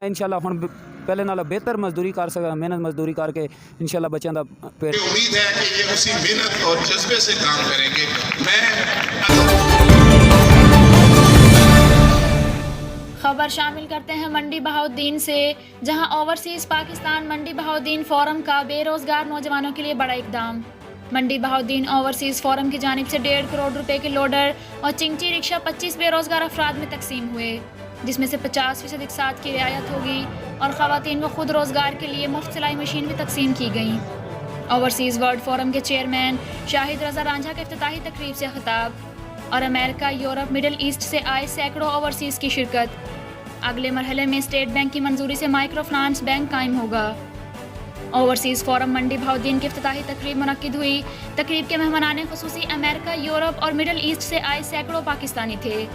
انشاءاللہ ہن پہلے نال بہتر مزدوری کر سکا، محنت مزدوری کر کے انشاءاللہ بچوں دا پیٹ امید ہے کہ یہ اسی محنت اور جذبے سے کام کریں گے۔ خبر شامل کرتے ہیں منڈی بہاؤالدین سے، جہاں اوورسیز پاکستان منڈی بہاؤالدین فورم کا بے روزگار نوجوانوں کے لیے بڑا اقدام۔ منڈی بہاؤالدین اوورسیز فورم کی جانب سے 1.5 کروڑ روپے کے لوڈر اور چنگچی رکشہ 25 بے روزگار افراد میں تقسیم ہوئے، جس میں سے 50% اقساط کی رعایت ہوگی اور خواتین کو خود روزگار کے لیے مفت سلائی مشین بھی تقسیم کی گئیں۔ اوورسیز ورلڈ فورم کے چیئرمین شاہد رضا رانجھا کے افتتاحی تقریب سے خطاب، اور امریکہ، یورپ، مڈل ایسٹ سے آئے سینکڑوں اوورسیز کی شرکت۔ اگلے مرحلے میں اسٹیٹ بینک کی منظوری سے مائکرو فنانس بینک قائم ہوگا۔ اوورسیز فورم منڈی بہاؤالدین کی افتتاحی تقریب منعقد ہوئی۔ تقریب کے مہمانان خصوصی امریکہ، یورپ اور مڈل ایسٹ سے آئے سینکڑوں پاکستانی تھے۔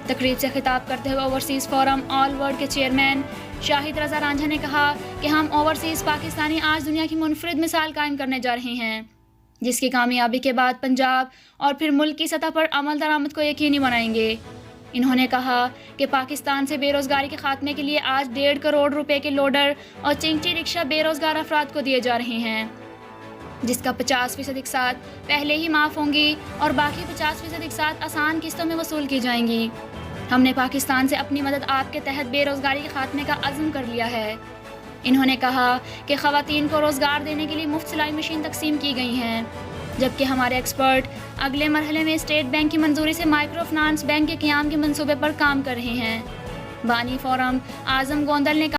تقریب سے خطاب کرتے ہوئے اوورسیز فورم آل ورلڈ کے چیئرمین شاہد رضا رانجھا نے کہا کہ ہم اوورسیز پاکستانی آج دنیا کی منفرد مثال قائم کرنے جا رہے ہیں، جس کی کامیابی کے بعد پنجاب اور پھر ملک کی سطح پر عمل درآمد کو یقینی بنائیں گے۔ انہوں نے کہا کہ پاکستان سے بے روزگاری کے خاتمے کے لیے آج 1.5 کروڑ روپے کے لوڈر اور چنگچی رکشہ بے روزگار افراد کو دیے جا رہے ہیں، جس کا 50% اقساط پہلے ہی معاف ہوں گی اور باقی 50% اقساط آسان قسطوں میں وصول کی جائیں گی۔ ہم نے پاکستان سے اپنی مدد آپ کے تحت بے روزگاری کے خاتمے کا عزم کر لیا ہے۔ انہوں نے کہا کہ خواتین کو روزگار دینے کے لیے مفت سلائی مشین تقسیم کی گئی ہیں، جبکہ ہمارے ایکسپرٹ اگلے مرحلے میں اسٹیٹ بینک کی منظوری سے مائکرو فنانس بینک کے قیام کے منصوبے پر کام کر رہے ہیں۔ بانی فورم اعظم گوندل نے کہا